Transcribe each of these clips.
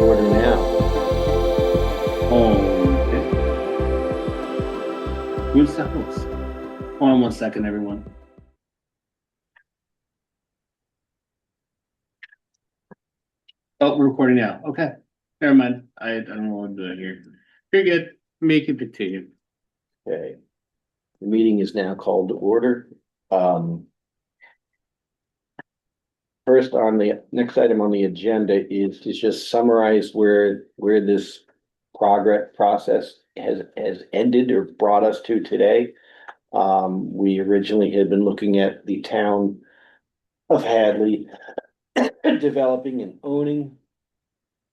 order now. Okay. Who's the host? Hold on one second, everyone. Oh, we're recording now. Okay. Never mind. I don't know what I'm doing here. You're good. Make it continue. Okay. The meeting is now called to order. First on the next item on the agenda is to just summarize where this progress process has ended or brought us to today. We originally had been looking at the town of Hadley developing and owning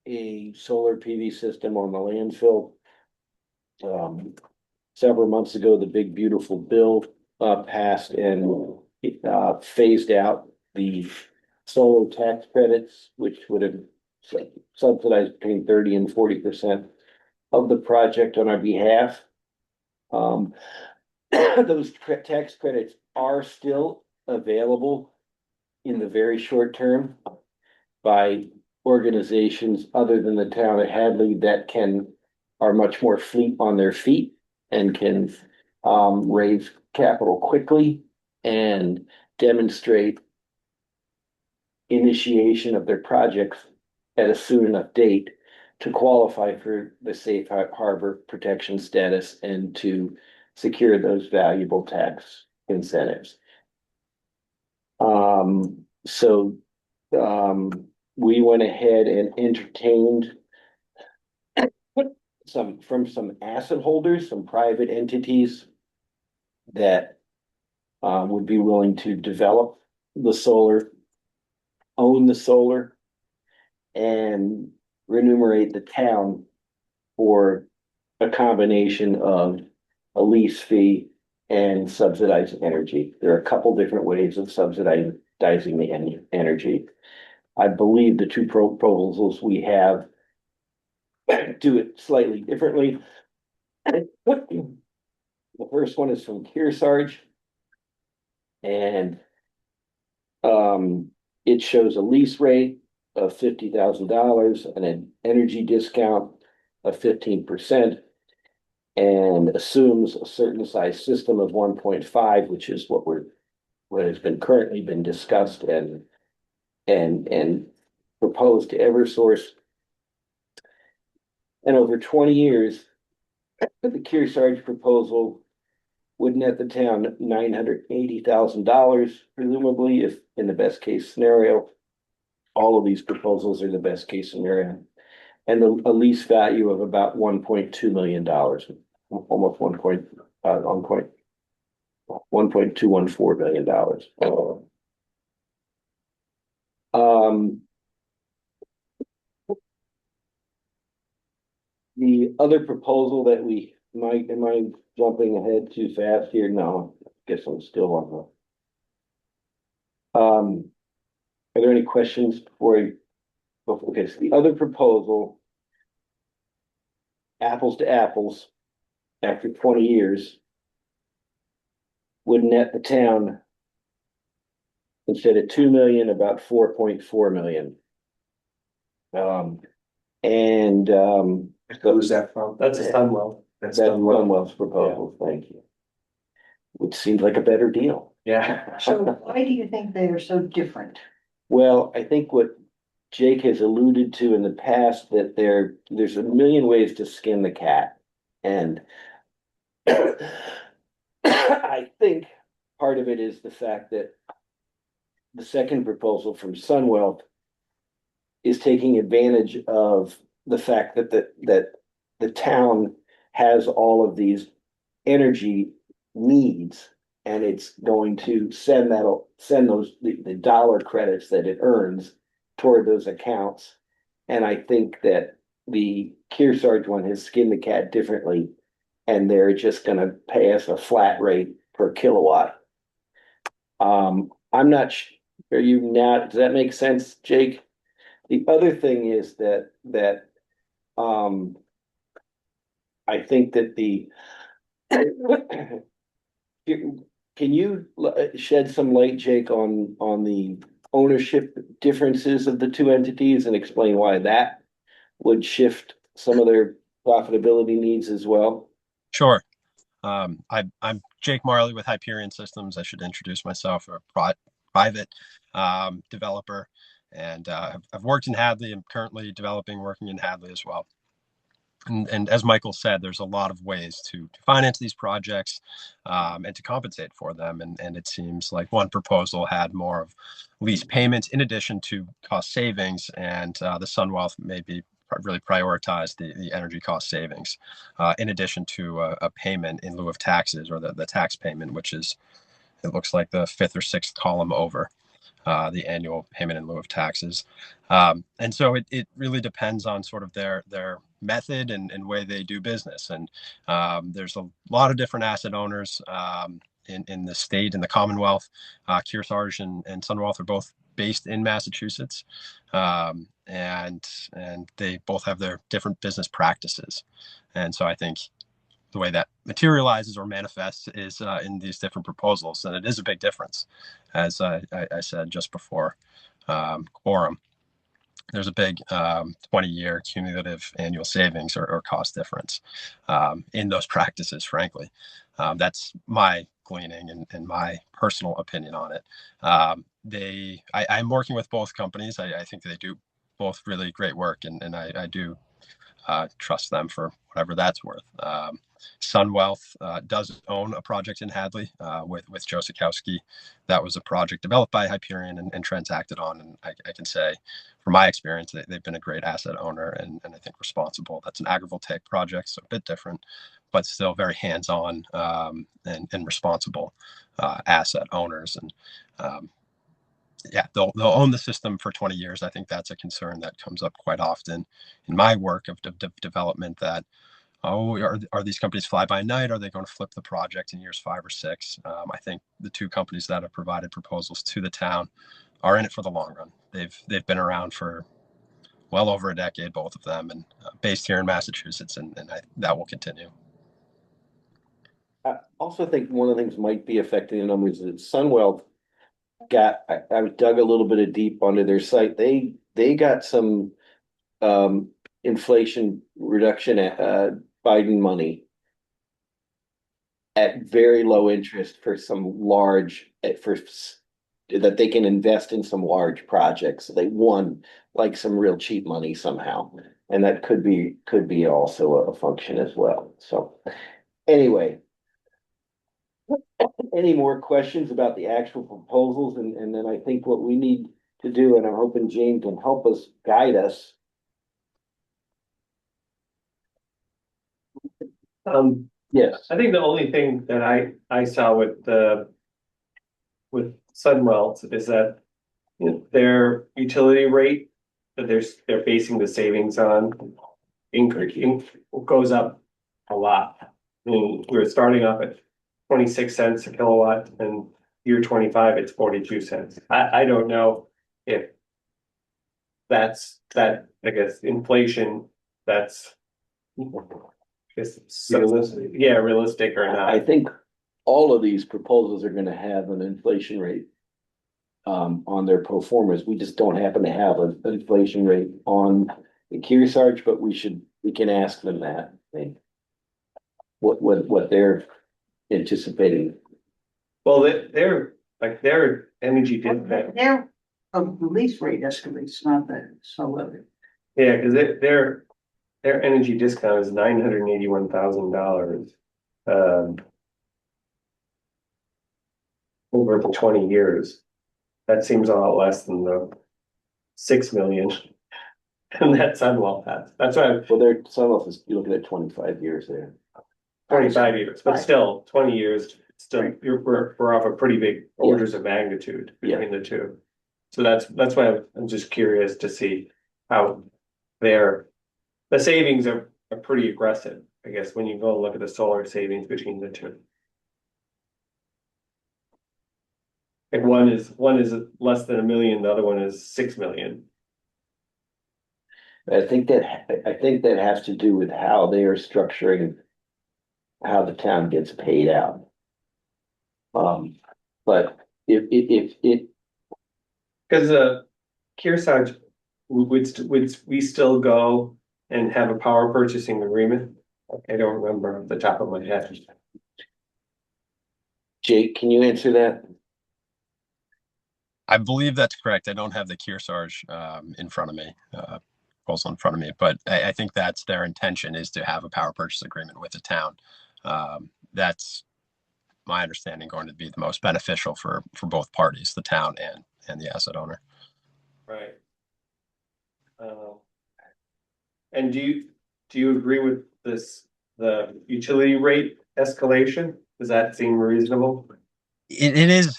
a solar PV system on the landfill. Several months ago, the big beautiful bill passed and phased out the solar tax credits, which would have subsidized between 30 and 40% of the project on our behalf. Those tax credits are still available in the very short term by organizations other than the town of Hadley that are much more fleet on their feet and can raise capital quickly and demonstrate initiation of their projects at a soon enough date to qualify for the safe harbor protection status and to secure those valuable tax incentives. So we went ahead and entertained some asset holders, some private entities that would be willing to develop the solar, own the solar, and remunerate the town for a combination of a lease fee and subsidized energy. There are a couple different ways of subsidizing the energy. I believe the two proposals we have do it slightly differently. The first one is from Kearsarge, and it shows a lease rate of $50,000 and an energy discount of 15%, and assumes a certain size system of 1.5, which is what has been currently been discussed and proposed to Eversource. And over 20 years, the Kearsarge proposal would net the town $980,000, presumably, if in the best case scenario. All of these proposals are the best case scenario. And a lease value of about $1.2 million, almost $1.214 billion. The other proposal that am I jumping ahead too fast here? No, I guess I'm still on the. Are there any questions okay, so the other proposal, apples to apples, after 20 years, would net the town, instead of 2 million, about 4.4 million. Who's that from? That's a Sunwell. That's Sunwell's proposal, thank you. Which seems like a better deal. Yeah. So why do you think they are so different? Well, I think what Jake has alluded to in the past, that there's a million ways to skin the cat. And I think part of it is the fact that the second proposal from Sunwell is taking advantage of the fact that the town has all of these energy needs, and it's going to send the dollar credits that it earns toward those accounts. And I think that the Kearsarge one has skinned the cat differently, and they're just going to pay us a flat rate per kilowatt. I'm not. Are you not? Does that make sense, Jake? The other thing is that I think that can you shed some light, Jake, on the ownership differences of the two entities and explain why that would shift some of their profitability needs as well? Sure. I'm Jake Marley with Hyperion Systems. I should introduce myself, a private developer, and I've worked in Hadley. I'm currently working in Hadley as well. And as Michael said, there's a lot of ways to finance these projects and to compensate for them. And it seems like one proposal had more of lease payments in addition to cost savings, and the Sunwealth maybe really prioritized the energy cost savings in addition to a payment in lieu of taxes, or the tax payment, which is, it looks like, the fifth or sixth column over the annual payment in lieu of taxes. And so it really depends on sort of their method and way they do business. And there's a lot of different asset owners in the state and the Commonwealth. Kearsarge and Sunwealth are both based in Massachusetts, and they both have their different business practices. And so I think the way that materializes or manifests is in these different proposals, and it is a big difference, as I said just before quorum. There's a big 20-year cumulative annual savings or cost difference in those practices, frankly. That's my gleaning and my personal opinion on it. I'm working with both companies. I think they do both really great work, and I do trust them for whatever that's worth. Sunwealth does own a project in Hadley with Joe Sikowski. That was a project developed by Hyperion and transacted on. And I can say, from my experience, they've been a great asset owner and I think responsible. That's an agrivoltaic project, so a bit different, but still very hands-on and responsible asset owners. And yeah, they'll own the system for 20 years. I think that's a concern that comes up quite often in my work of development, that, oh, are these companies fly by night? Are they going to flip the project in years 5 or 6? I think the two companies that have provided proposals to the town are in it for the long run. They've been around for well over a decade, both of them, and based here in Massachusetts, and that will continue. I also think one of the things might be affecting the numbers is Sunwealth I dug a little bit of deep onto their site. They got some inflation reduction Biden money at very low interest for some large that they can invest in some large projects. They won like some real cheap money somehow, and that could be also a function as well. So anyway, any more questions about the actual proposals? And then I think what we need to do, and I'm hoping Jane can help us guide us. Yes, I think the only thing that I saw with Sunwealth is that their utility rate that they're basing the savings on goes up a lot. I mean, we're starting off at 26 cents a kilowatt, and year 25 it's 42 cents. I don't know if that's that, I guess, inflation that's realistic. Yeah, realistic or not. I think all of these proposals are gonna have an inflation rate on their pro formas. We just don't happen to have an inflation rate on the Kearsarge, but we can ask them that. What they're anticipating. Well, their energy did that. Their lease rate escalates, not that, so. Yeah, because their energy discount is $981,000 over the 20 years. That seems a lot less than the 6 million and that Sunwealth has. That's why Well, their Sunwealth is, you're looking at 25 years there. 25 years, but Right. still 20 years. Still, Right. we're off a pretty big orders of magnitude between the two. So that's why I'm just curious to see how the savings are pretty aggressive, I guess, when you go and look at the solar savings between the two. Like one is less than $1 million, the other one is 6 million. I think that has to do with how they are structuring how the town gets paid out. But if it, Because Kearsarge would we still go and have a power purchasing agreement? I don't remember off the top of my head. Jake, can you answer that? I believe that's correct. I don't have the Kearsarge in front of me, proposal in front of me, but I think that's their intention, is to have a power purchase agreement with the town. That's my understanding, going to be the most beneficial for both parties, the town and the asset owner. Right. And do you agree with this, the utility rate escalation? Does that seem reasonable? It is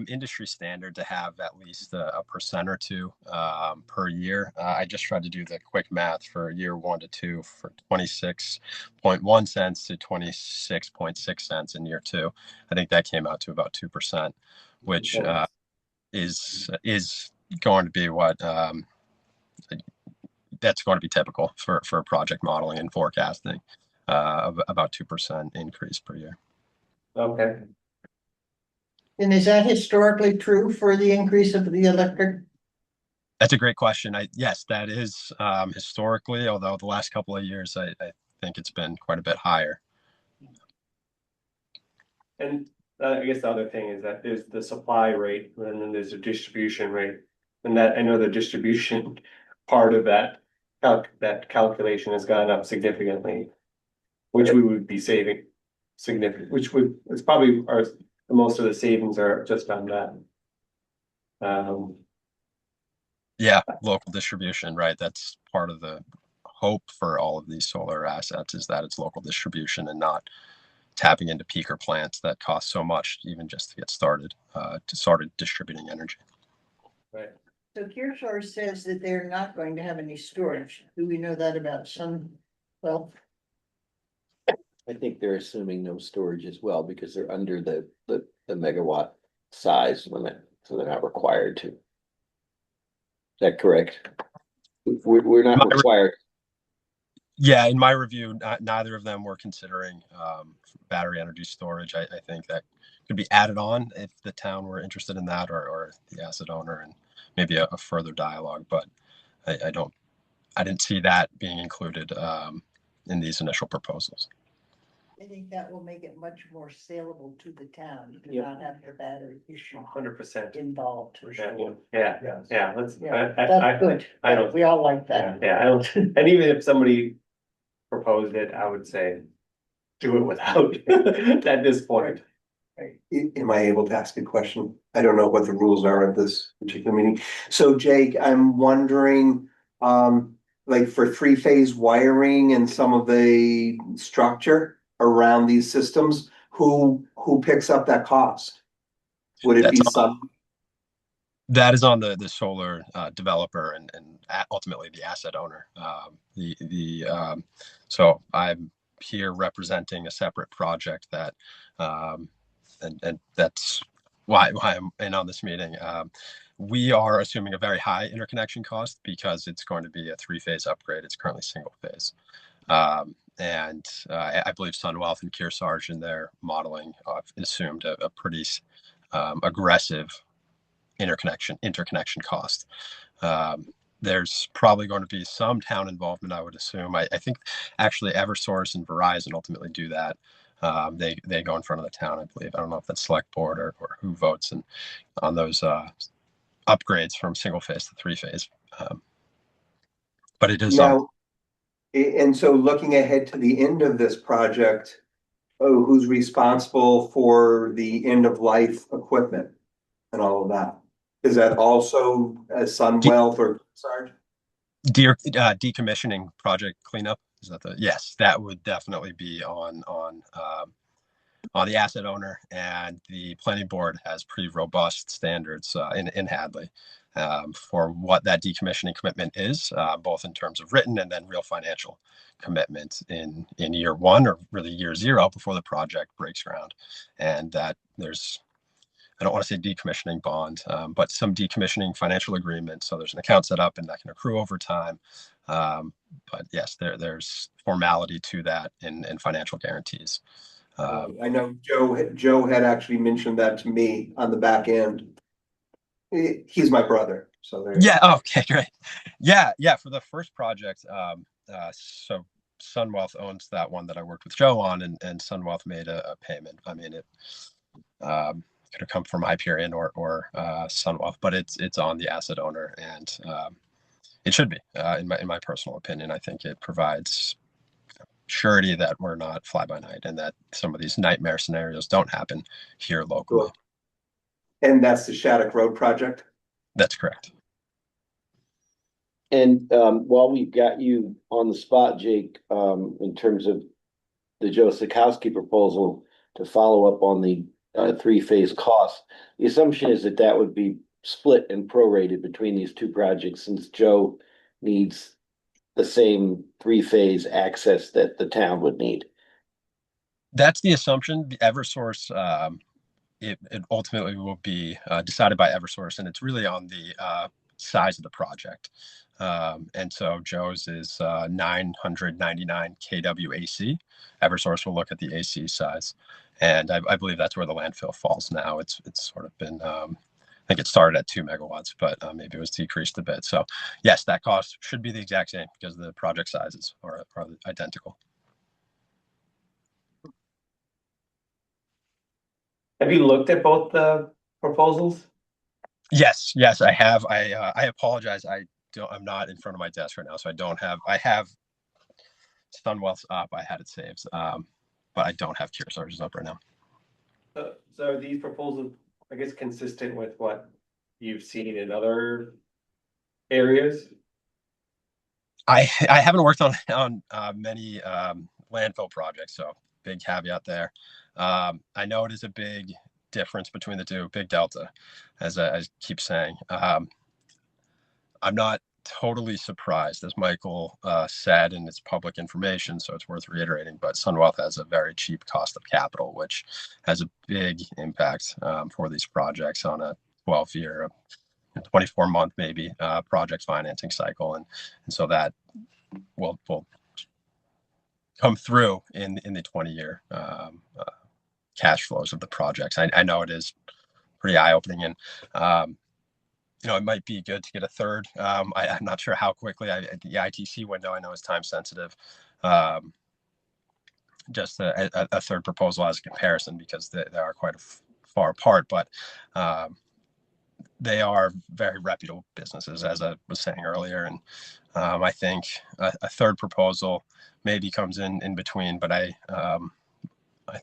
industry standard to have at least a percent or two per year. I just tried to do the quick math for year 1 to 2 for 26.1 cents to 26.6 cents in year 2. I think that came out to about 2%, which is going to be what that's going to be typical for project modeling and forecasting, of about 2% increase per year. Okay. And is that historically true for the increase of the electric? That's a great question. Yes, that is historically, although the last couple of years, I think it's been quite a bit higher. And I guess the other thing is that there's the supply rate, and then there's a distribution rate. And that, I know the distribution part of that calculation has gone up significantly, which we would be saving significant, it's probably most of the savings are just on that. Yeah, local distribution, right? That's part of the hope for all of these solar assets, is that it's local distribution and not tapping into peaker plants that cost so much even just to get started, to start distributing energy. Right. So Kearsarge says that they're not going to have any storage. Do we know that about well, I think they're assuming no storage as well, because they're under the megawatt size limit, so they're not required to. Is that correct? We're not required. Yeah, in my review, neither of them were considering battery energy storage. I think that could be added on if the town were interested in that, or the asset owner, and maybe a further dialogue. But I didn't see that being included in these initial proposals. I think that will make it much more saleable to the town. You do Yep. not have the battery issue 100%. involved. Yeah, let's, That's good. I don't, We all like that. yeah, I don't, and even if somebody proposed it, I would say, do it without at this point. Am I able to ask a question? I don't know what the rules are at this particular meeting. So Jake, I'm wondering, like for 3-phase wiring and some of the structure around these systems, who picks up that cost? Would it be That is on the solar developer and ultimately the asset owner. So I'm here representing a separate project that, and that's why I'm in on this meeting. We are assuming a very high interconnection cost because it's going to be a 3-phase upgrade. It's currently single phase. And I believe Sunwealth and Kearsarge in their modeling assumed a pretty aggressive interconnection cost. There's probably going to be some town involvement, I would assume. I think actually Eversource and Verizon ultimately do that. They go in front of the town, I believe. I don't know if that's select board or who votes on those upgrades from single phase to 3-phase. But it is now, and so looking ahead to the end of this project, who's responsible for the end of life equipment and all of that? Is that also a Sunwealth or Sarge? Decommissioning project cleanup? Is that yes, that would definitely be on the asset owner, and the planning board has pretty robust standards in Hadley for what that decommissioning commitment is, both in terms of written and then real financial commitment in year 1 or really year 0 before the project breaks ground. And that there's, I don't want to say decommissioning bond, but some decommissioning financial agreement. So there's an account set up and that can accrue over time. But yes, there's formality to that and financial guarantees. I know Joe had actually mentioned that to me on the back end. He's my brother, so there. Yeah. Okay. Great. Yeah. For the first project, So Sunwealth owns that one that I worked with Joe on, and Sunwealth made a payment. I mean, it could have come from Hyperion or Sunwealth, but it's on the asset owner, and it should be. In my personal opinion, I think it provides surety that we're not fly by night, and that some of these nightmare scenarios don't happen here locally. And that's the Shattuck Road project? That's correct. And while we've got you on the spot, Jake, in terms of the Joe Sikowski proposal to follow up on the three-phase cost, the assumption is that that would be split and prorated between these two projects, since Joe needs the same three-phase access that the town would need. That's the assumption. The Eversource, it ultimately will be decided by Eversource, and it's really on the size of the project. And so Joe's is 999 kW AC. Eversource will look at the AC size, and I believe that's where the landfill falls now. It's sort of been, I think it started at 2 megawatts, but maybe it was decreased a bit. So yes, that cost should be the exact same because the project sizes are identical. Have you looked at both the proposals? Yes, I have. I apologize. I'm not in front of my desk right now, so I don't have. I have Sunwealth's up. I had it saved, but I don't have Kearsarge's up right now. So are these proposals, I guess, consistent with what you've seen in other areas? I haven't worked on many landfill projects, so big caveat there. I know it is a big difference between the two, big delta, as I keep saying. I'm not totally surprised, as Michael said, and it's public information, so it's worth reiterating, but Sunwealth has a very cheap cost of capital, which has a big impact for these projects on a 12-year, 24-month maybe project financing cycle. And so that will come through in the 20-year cash flows of the projects. I know it is pretty eye-opening, and it might be good to get a third. I'm not sure how quickly. The ITC window I know is time sensitive. Just a third proposal as a comparison, because they are quite far apart, but they are very reputable businesses, as I was saying earlier. And I think a third proposal maybe comes in between, but I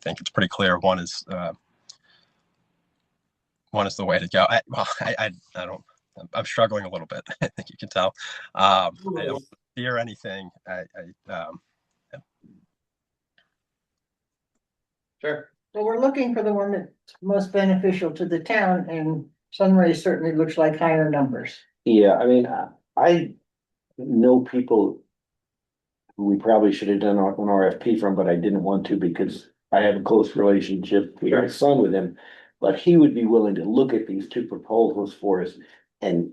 think it's pretty clear one is the way to go. I don't. I'm struggling a little bit. I think you can tell. I don't fear anything. Sure. So we're looking for the one that's most beneficial to the town, and Sunray certainly looks like higher numbers. Yeah, I mean, I know people who we probably should have done an RFP from, but I didn't want to because I have a close relationship with my son with him. But he would be willing to look at these two proposals for us and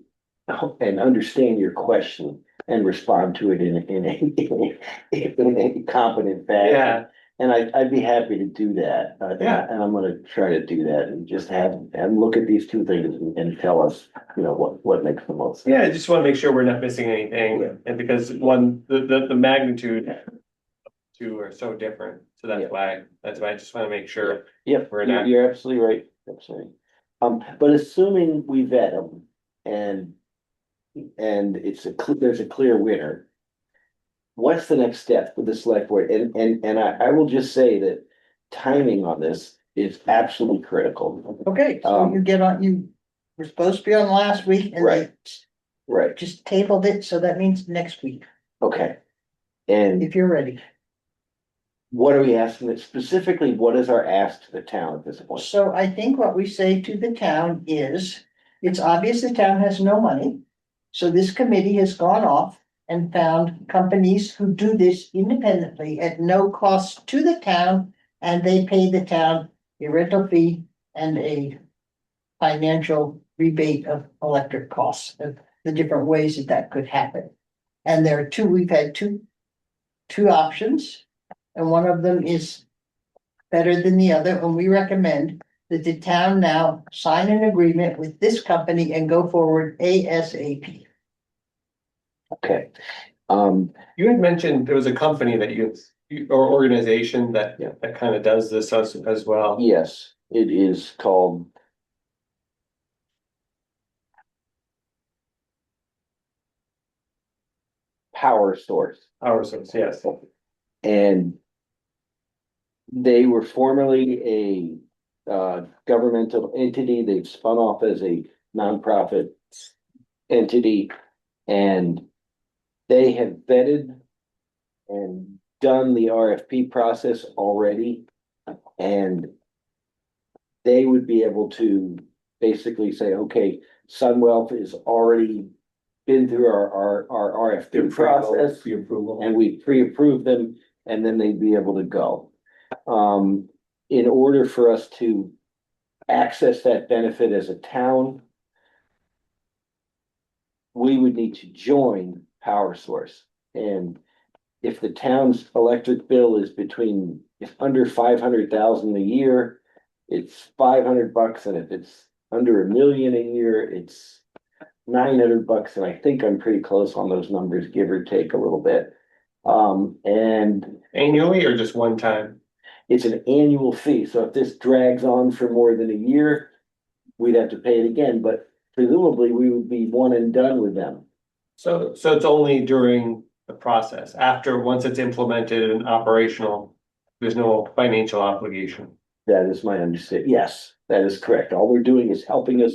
understand your question and respond to it in a competent fashion. Yeah. And I'd be happy to do that. Yeah. And I'm gonna try to do that and just have him look at these two things and tell us, what makes the most sense. Yeah, I just want to make sure we're not missing anything, Yeah. and because the magnitude of two are so different, so Yeah. that's why I just want to make sure. Yep, We're you're, not- you're absolutely right, absolutely. But assuming we vet them and there's a clear winner. What's the next step with the select board? And I will just say that timing on this is absolutely critical. Okay, so you get on, you were supposed to be on last week and Right. they Right, just tabled it, so that means next week, okay. And if you're ready. what are we asking, specifically, what is our ask to the town at this point? So I think what we say to the town is, it's obvious the town has no money. So this committee has gone off and found companies who do this independently at no cost to the town. And they pay the town a rental fee and a financial rebate of electric costs, of the different ways that could happen. And we've had two options. And one of them is better than the other, and we recommend that the town now sign an agreement with this company and go forward ASAP. Okay, You had mentioned there was a company that or organization that, Yeah. that kind of does this as well. yes, it is called Power Source. Power Source, yes. And they were formerly a governmental entity. They've spun off as a nonprofit entity, and they have vetted and done the RFP process already. And they would be able to basically say, okay, Sunwealth has already been through our RFP process. Pre-approval. And we pre-approved them, and then they'd be able to go. In order for us to access that benefit as a town, we would need to join Power Source. And if the town's electric bill is if under 500,000 a year, it's $500, and if it's under $1 million a year, it's $900. And I think I'm pretty close on those numbers, give or take a little bit. And Annually or just one time? it's an annual fee. So if this drags on for more than a year, we'd have to pay it again, but presumably we would be one and done with them. So it's only during the process. Once it's implemented and operational, there's no financial obligation. That is my understanding. Yes, that is correct. All we're doing is helping us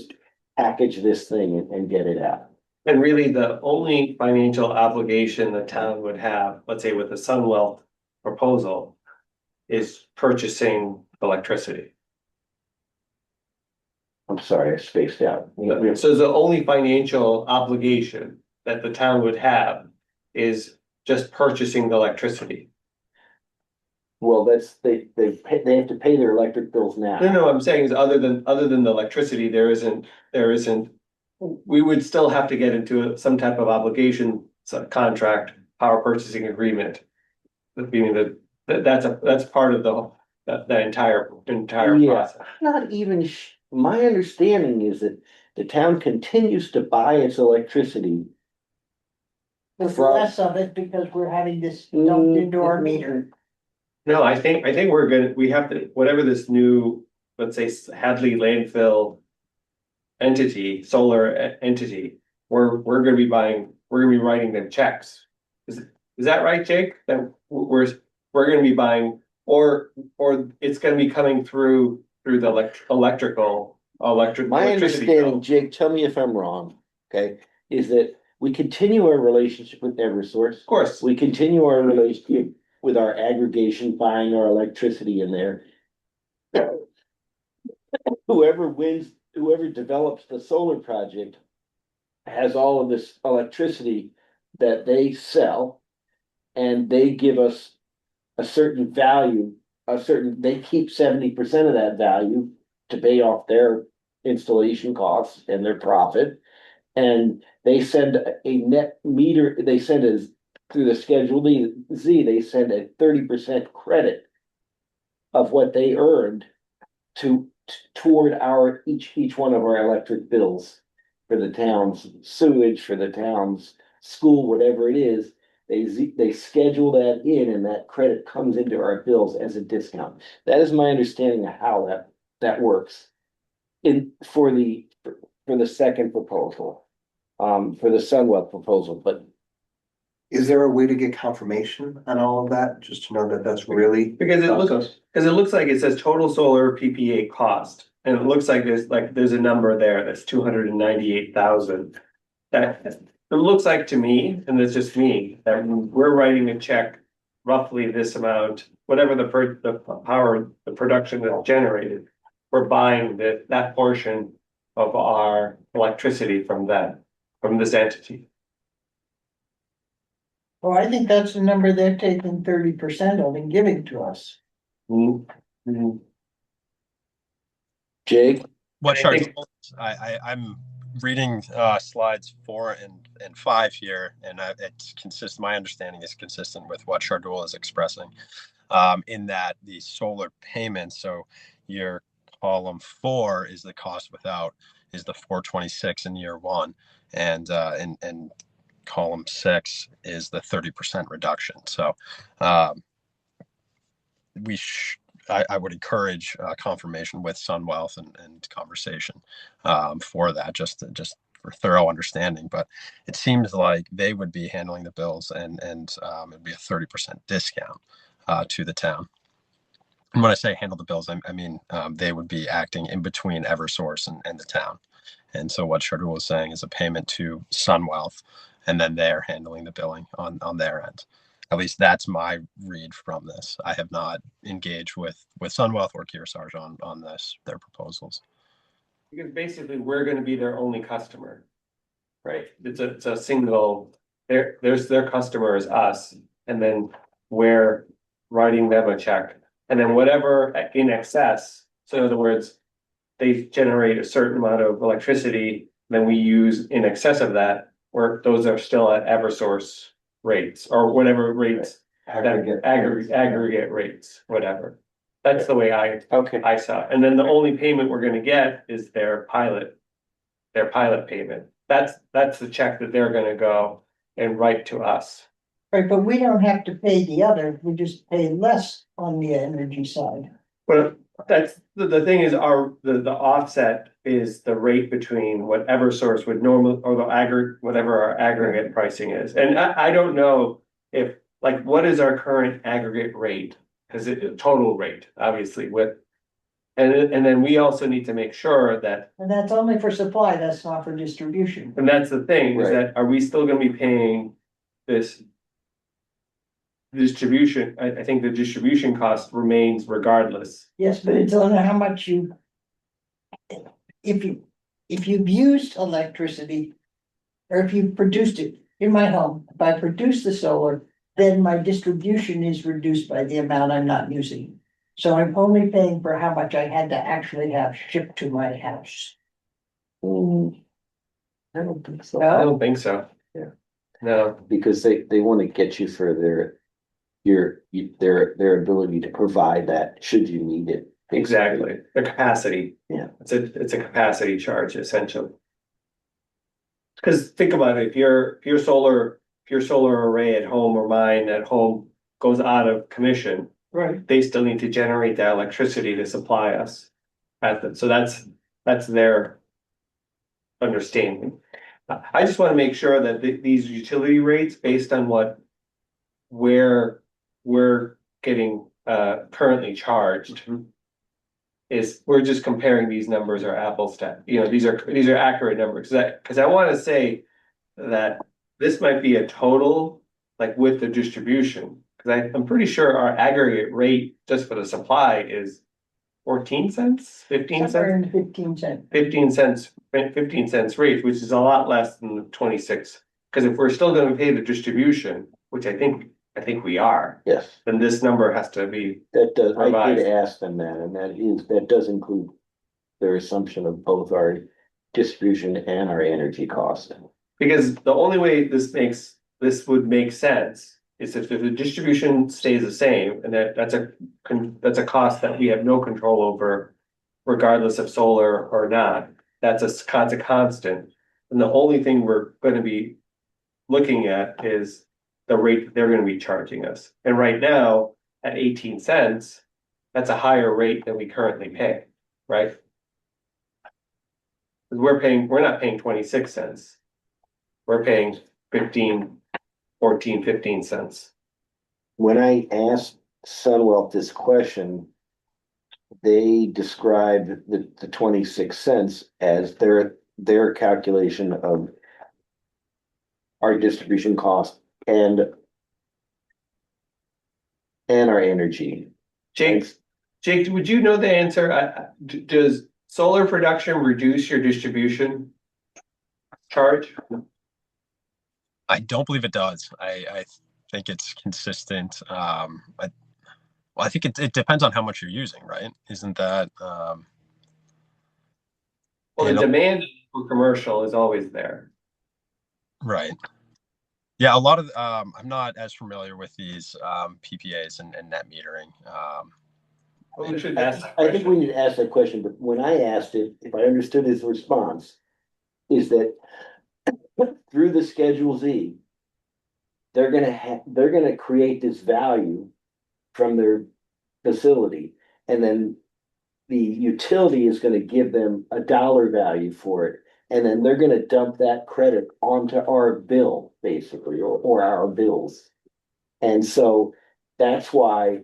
package this thing and get it out. And really, the only financial obligation the town would have, let's say with the Sunwealth proposal, is purchasing electricity. I'm sorry, I spaced out. So the only financial obligation that the town would have is just purchasing the electricity. Well, they have to pay their electric bills now. No, I'm saying is other than the electricity, there isn't, we would still have to get into some type of obligation, contract, power purchasing agreement. Meaning that's part of the entire Yeah. process. Not even, my understanding is that the town continues to buy its electricity. There's less of it because we're having this dumped into our meter. No, I think we have to, whatever this new, let's say Hadley landfill entity, solar entity, we're gonna be writing them checks. Is that right, Jake? That we're gonna be buying, or it's gonna be coming through the electric My electricity understanding, bill. Jake, tell me if I'm wrong, okay, is that we continue our relationship with Eversource. Of course, We continue our relationship with our aggregation, buying our electricity in there. Whoever develops the solar project has all of this electricity that they sell, and they give us a certain value, they keep 70% of that value to pay off their installation costs and their profit. And they send a net meter, through the Schedule Z, they send a 30% credit of what they earned toward each one of our electric bills for the town's sewage, for the town's school, whatever it is. They schedule that in, and that credit comes into our bills as a discount. That is my understanding of how that works for the second proposal, for the Sunwealth proposal. But Is there a way to get confirmation on all of that, just to know that that's really? because it looks like it says total solar PPA cost, and it looks like there's a number there that's 298,000. That it looks like to me, and it's just me, that we're writing a check roughly this amount, whatever the power, the production that's generated. We're buying that portion of our electricity from this entity. Well, I think that's the number they're taking 30% of and giving to us. Mm-hmm. Jake, What I chart? think- I'm reading slides 4 and 5 here, and my understanding is consistent with what Shardul is expressing, in that the solar payments. So your column 4 is the cost without, is the 426 in year 1, and column 6 is the 30% reduction. So um, I would encourage confirmation with Sunwealth and conversation for that, just for thorough understanding. But it seems like they would be handling the bills, and it'd be a 30% discount to the town. And when I say handle the bills, I mean they would be acting in between Eversource and the town. And so what Shardul was saying is a payment to Sunwealth, and then they're handling the billing on their end. At least that's my read from this. I have not engaged with Sunwealth or Kearsarge on their proposals. Because basically, we're gonna be their only customer. Right, it's a single, there's their customer is us, and then we're writing them a check. And then whatever in excess, so in other words, they generate a certain amount of electricity, then we use in excess of that, where those are still at Eversource rates, or whatever rates. Aggregate rates, whatever. That's the way Okay. I saw it. And then the only payment we're gonna get is their pilot payment. That's the check that they're gonna go and write to us. Right, but we don't have to pay the other, we just pay less on the energy side. But that's, the thing is, the offset is the rate between what Eversource would normally, or the whatever our aggregate pricing is. And I don't know if, like, what is our current aggregate rate? Cause total rate, obviously, and then we also need to make sure that, And that's only for supply, that's not for distribution. and that's the thing, is Right. that, are we still gonna be paying this distribution? I think the distribution cost remains regardless. Yes, but it's on how much you. If you've used electricity. Or if you produced it in my home, if I produce the solar, then my distribution is reduced by the amount I'm not using. So I'm only paying for how much I had to actually have shipped to my house. I don't think so. I don't think so. Yeah. No, Because they want to get you for their ability to provide that should you need it. basically. exactly, the capacity. Yeah. It's a capacity charge essentially. Cause think about it, if your solar array at home or mine at home goes out of commission, Right. they still need to generate that electricity to supply us. So that's their understanding. I just wanna make sure that these utility rates, based on what we're getting currently charged, is we're just comparing these numbers are apples to, these are accurate numbers. Cause I wanna say that this might be a total, like with the distribution. Cause I'm pretty sure our aggregate rate just for the supply is 14 cents, 15 Somewhere cents, in 15 cents. 15 cents rate, which is a lot less than the 26. Cause if we're still gonna pay the distribution, which I think we are, Yes, then this number has to be, that does, I Revised. did ask them that, and that does include their assumption of both our distribution and our energy cost. because the only way this would make sense is if the distribution stays the same, and that's a cost that we have no control over, regardless of solar or not. That's a constant, and the only thing we're gonna be looking at is the rate that they're gonna be charging us. And right now, at 18 cents, that's a higher rate than we currently pay, right? 'Cause we're not paying 26 cents. We're paying 15 cents. When I asked Sunwell this question, they described the 26 cents as their calculation of our distribution cost and our energy. Jake, would you know the answer? Does solar production reduce your distribution charge? I don't believe it does. I think it's consistent. I think it depends on how much you're using, right? Isn't that Well, the and- demand for commercial is always there. right? Yeah, a lot of I'm not as familiar with these PPAs and net metering. Well, we should ask that I think we question. need to ask that question, but when I asked it, if I understood his response, is that through the Schedule Z, they're gonna create this value from their facility, and then the utility is gonna give them a dollar value for it. And then they're gonna dump that credit onto our bill, basically, or our bills. And so that's why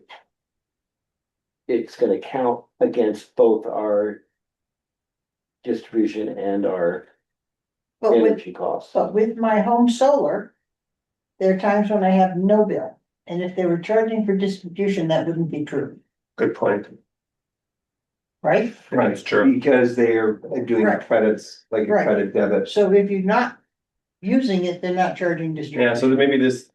it's gonna count against both our distribution and our But with, energy costs. but with my home solar, there are times when I have no bill. And if they were charging for distribution, that wouldn't be true, Good point. right? That's true. Because they are doing Right. credits, like a Right. credit debit. So if you're not using it, they're not charging Yeah, distribution. so then maybe this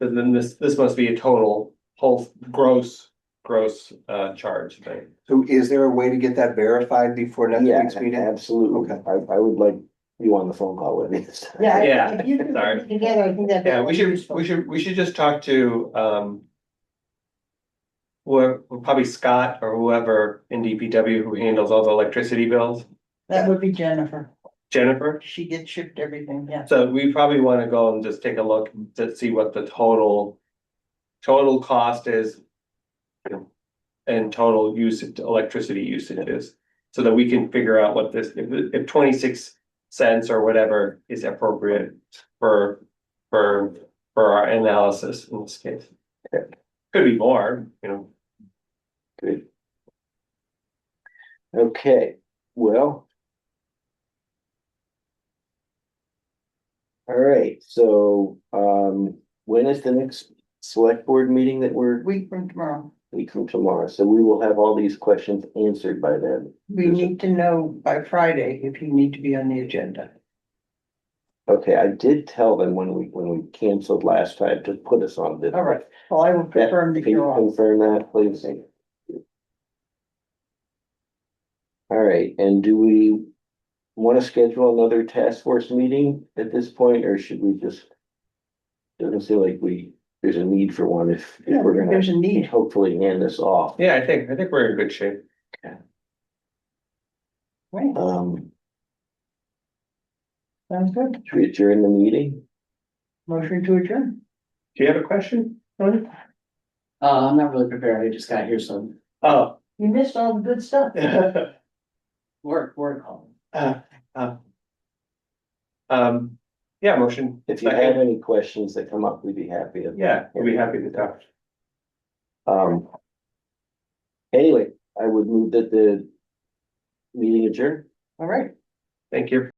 must be a total, whole, gross, charge thing. So is there a way to get that verified before next Yeah, week's meeting? absolutely. Okay. I would like you on the phone call with me. Yeah, Yeah, if you can sorry. put it together, I think that'd be. Yeah, quite useful. we should just talk to, well, probably Scott or whoever in DPW who handles all the electricity bills, That would be Jennifer. Jennifer. She gets shipped everything, yeah. So we probably wanna go and just take a look to see what the total cost is. And total usage, electricity usage is, so that we can figure out what this, if 26 cents or whatever is appropriate for, for our analysis in this case. Could be more, you know. Good. Okay, well. All right, so, when is the next select board meeting that Week from tomorrow. week from tomorrow? So we will have all these questions answered by then. We need to know by Friday if you need to be on the agenda. Okay, I did tell them when we canceled last time to put us on this. All right, well, I will Yeah, confirm that can you you're on. confirm that, please? All right, and do we want to schedule another task force meeting at this point, or should we just? Doesn't seem like there's a need for one if Yeah, we're gonna there's a need. hopefully hand this off. Yeah, I think we're in good shape. Right, sounds good. Should we adjourn the meeting? Motion to adjourn. Do you have a question, Tony? I'm not really prepared. I just got here some Oh. You missed all the good stuff. work home. Yeah, motion. If you have any questions that come up, we'd be happy to. Yeah, we'll be happy to talk. Anyway, I would move that the meeting adjourn. All right. Thank you.